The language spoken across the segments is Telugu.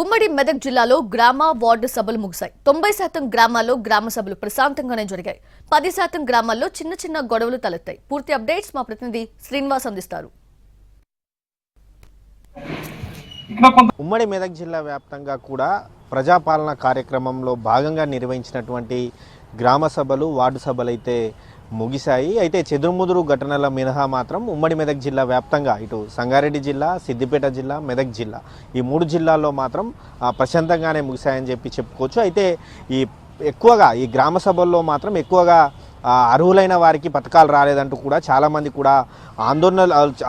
ఉమ్మడి మెదక్ జిల్లాలో గ్రామ వార్డు సభలు ముగిశాయి. 90% గ్రామాల్లో గ్రామ సభలు ప్రశాంతంగానే జరిగాయి. 10% గ్రామాల్లో చిన్న చిన్న గొడవలు తలెత్తాయి. పూర్తి అప్డేట్స్ మా ప్రతినిధి శ్రీనివాస్ అందిస్తారు. ఉమ్మడి మెదక్ జిల్లా వ్యాప్తంగా కూడా ప్రజాపాలన కార్యక్రమంలో భాగంగా నిర్వహించినటువంటి గ్రామ సభలు వార్డు సభలు అయితే ముగిశాయి. అయితే చెదురుముదురు ఘటనల మినహా మాత్రం ఉమ్మడి మెదక్ జిల్లా వ్యాప్తంగా ఇటు సంగారెడ్డి జిల్లా, సిద్దిపేట జిల్లా, మెదక్ జిల్లా ఈ 3 జిల్లాల్లో మాత్రం ప్రశాంతంగానే ముగిశాయని చెప్పుకోవచ్చు. అయితే ఎక్కువగా ఈ గ్రామ సభల్లో మాత్రం ఎక్కువగా అర్హులైన వారికి పథకాలు రాలేదంటూ కూడా చాలామంది కూడా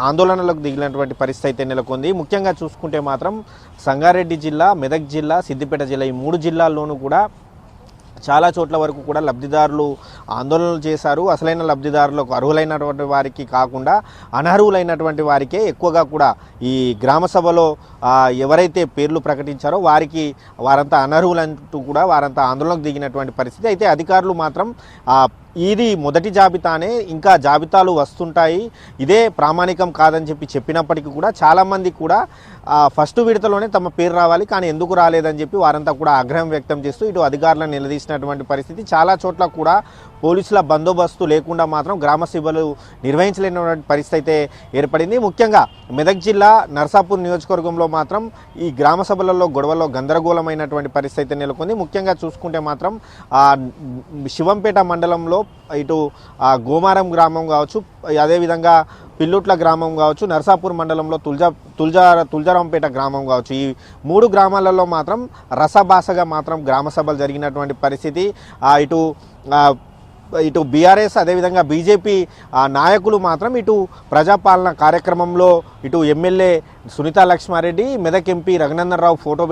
ఆందోళనలకు దిగినటువంటి పరిస్థితి అయితే నెలకొంది. ముఖ్యంగా చూసుకుంటే మాత్రం సంగారెడ్డి జిల్లా, మెదక్ జిల్లా, సిద్దిపేట జిల్లా ఈ 3 జిల్లాల్లోనూ కూడా చాలా చోట్ల వరకు కూడా లబ్ధిదారులు ఆందోళనలు చేశారు. అసలైన లబ్ధిదారులకు అర్హులైనటువంటి వారికి కాకుండా అనర్హులైనటువంటి వారికే ఎక్కువగా కూడా ఈ గ్రామ సభలో ఎవరైతే పేర్లు ప్రకటించారో వారంతా అనర్హులంటూ కూడా వారంతా ఆందోళనకు దిగినటువంటి పరిస్థితి. అయితే అధికారులు మాత్రం ఇది మొదటి జాబితానే, ఇంకా జాబితాలు వస్తుంటాయి, ఇదే ప్రామాణికం కాదని చెప్పినప్పటికీ కూడా చాలామంది కూడా ఫస్ట్ విడతలోనే తమ పేరు రావాలి, కానీ ఎందుకు రాలేదని చెప్పి వారంతా కూడా ఆగ్రహం వ్యక్తం చేస్తూ ఇటు అధికారులను నిలదీసినటువంటి పరిస్థితి. చాలా చోట్ల కూడా పోలీసుల బందోబస్తు లేకుండా మాత్రం గ్రామ సభలు నిర్వహించలేనటువంటి పరిస్థితి అయితే ఏర్పడింది. ముఖ్యంగా మెదక్ జిల్లా నర్సాపూర్ నియోజకవర్గంలో మాత్రం ఈ గ్రామ సభలలో గొడవల్లో గందరగోళమైనటువంటి పరిస్థితి అయితే నెలకొంది. ముఖ్యంగా చూసుకుంటే మాత్రం శివంపేట మండలంలో ఇటు గోమారం గ్రామం కావచ్చు, అదేవిధంగా పిల్లుట్ల గ్రామం కావచ్చు, నర్సాపూర్ మండలంలో తుల్జారాంపేట గ్రామం కావచ్చు, ఈ 3 గ్రామాలలో మాత్రం రసభాసగా మాత్రం గ్రామ సభలు జరిగినటువంటి పరిస్థితి. ఇటు బీఆర్ఎస్ అదేవిధంగా బీజేపీ నాయకులు మాత్రం ఇటు ప్రజాపాలన కార్యక్రమంలో ఇటు MLA Sunitha Lakshma Reddy, Medak MP Raghunandan Rao photo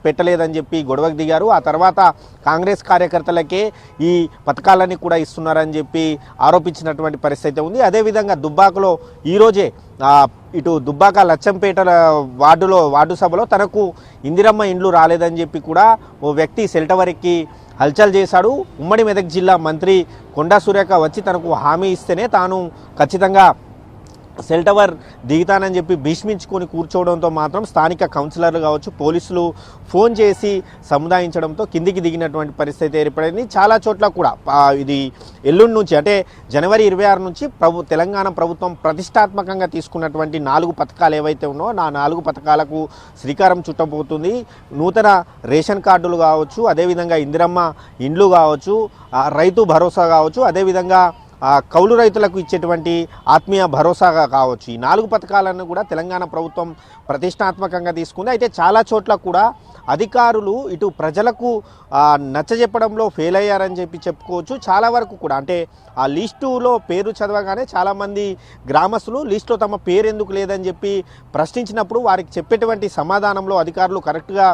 పెట్టలేదని చెప్పి గొడవకు దిగారు. ఆ తర్వాత కాంగ్రెస్ కార్యకర్తలకే ఈ పథకాలన్నీ కూడా ఇస్తున్నారని చెప్పి ఆరోపించినటువంటి పరిస్థితి ఉంది. అదేవిధంగా దుబ్బాకలో ఈరోజే ఇటు దుబ్బాక లచ్చంపేట వార్డు సభలో తనకు ఇందిరమ్మ ఇండ్లు రాలేదని చెప్పి కూడా ఓ వ్యక్తి సెల్టవరెక్కి హల్చల్ చేశాడు. ఉమ్మడి మెదక్ జిల్లా మంత్రి కొండా సురేఖ వచ్చి తనకు హామీ ఇస్తేనే తాను ఖచ్చితంగా సెల్ టవర్ దిగుతానని చెప్పి భీష్మించుకొని కూర్చోవడంతో మాత్రం స్థానిక కౌన్సిలర్లు కావచ్చు, పోలీసులు ఫోన్ చేసి సముదాయించడంతో కిందికి దిగినటువంటి పరిస్థితి ఏర్పడింది. చాలా చోట్ల కూడా ఇది ఎల్లుండి నుంచి అంటే జనవరి 26 నుంచి తెలంగాణ ప్రభుత్వం ప్రతిష్టాత్మకంగా తీసుకున్నటువంటి 4 పథకాలు ఏవైతే ఉన్నాయో ఆ 4 పథకాలకు శ్రీకారం చుట్టబోతుంది. నూతన రేషన్ కార్డులు కావచ్చు, అదేవిధంగా ఇందిరమ్మ ఇండ్లు కావచ్చు, రైతు భరోసా కావచ్చు, అదేవిధంగా కౌలు రైతులకు ఇచ్చేటువంటి ఆత్మీయ భరోసాగా కావచ్చు, ఈ 4 పథకాలను కూడా తెలంగాణ ప్రభుత్వం ప్రతిష్టాత్మకంగా తీసుకుంది. అయితే చాలా చోట్ల కూడా అధికారులు ఇటు ప్రజలకు నచ్చజెప్పడంలో ఫెయిల్ అయ్యారని చెప్పుకోవచ్చు. చాలా వరకు కూడా అంటే ఆ లిస్టులో పేరు చదవగానే చాలామంది గ్రామస్తులు లిస్టులో తమ పేరు ఎందుకు లేదని చెప్పి ప్రశ్నించినప్పుడు వారికి చెప్పేటువంటి సమాధానంలో అధికారులు కరెక్ట్గా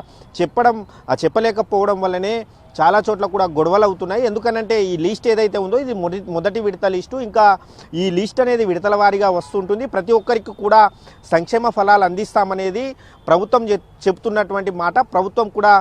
చెప్పలేకపోవడం వల్లనే చాలా చోట్ల కూడా గొడవలు అవుతున్నాయి. ఎందుకనంటే ఈ లిస్ట్ ఏదైతే ఉందో ఇది మొదటి విడత లిస్టు. ఇంకా ఈ లిస్ట్ అనేది విడతల వారీగా వస్తుంటుంది. ప్రతి ఒక్కరికి కూడా సంక్షేమ ఫలాలు అందిస్తామనేది ప్రభుత్వం చెప్తున్నటువంటి మాట ప్రభుత్వం కూడా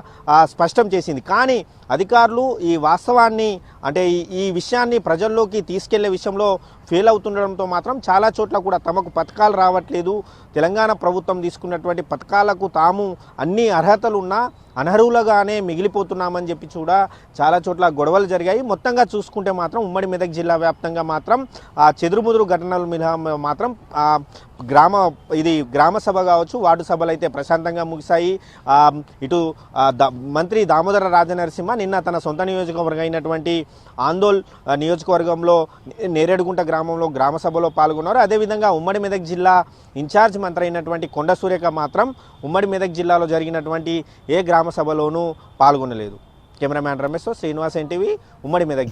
స్పష్టం చేసింది. కానీ అధికారులు ఈ వాస్తవాన్ని అంటే ఈ విషయాన్ని ప్రజల్లోకి తీసుకెళ్లే విషయంలో ఫెయిల్ అవుతుండడంతో మాత్రం చాలా చోట్ల కూడా తమకు పథకాలు రావట్లేదు, తెలంగాణ ప్రభుత్వం తీసుకున్నటువంటి పథకాలకు తాము అన్ని అర్హతలున్నా అనర్హులుగానే మిగిలిపోతున్నామని చెప్పి కూడా చాలా చోట్ల గొడవలు జరిగాయి. మొత్తంగా చూసుకుంటే మాత్రం ఉమ్మడి మెదక్ జిల్లా వ్యాప్తంగా మాత్రం చెదురుముదురు ఘటనలు మినహా మాత్రం గ్రామ సభ కావచ్చు, వార్డు సభలు అయితే ప్రశాంతంగా ముగిశాయి. ఇటు మంత్రి దామోదర రాజనరసింహ నిన్న తన సొంత నియోజకవర్గం అయినటువంటి ఆందోళ్ నియోజకవర్గంలో నేరేడుగుంట గ్రామంలో గ్రామ సభలో పాల్గొన్నారు. అదేవిధంగా ఉమ్మడి మెదక్ జిల్లా ఇన్ఛార్జ్ మంత్రి అయినటువంటి కొండా సురేఖ మాత్రం ఉమ్మడి మెదక్ జిల్లాలో జరిగినటువంటి ఏ గ్రామ సభలోనూ పాల్గొనలేదు. కెమెరామ్యాన్ రమేష్తో శ్రీనివాస్, ఎన్టీవీ, ఉమ్మడి మెదక్.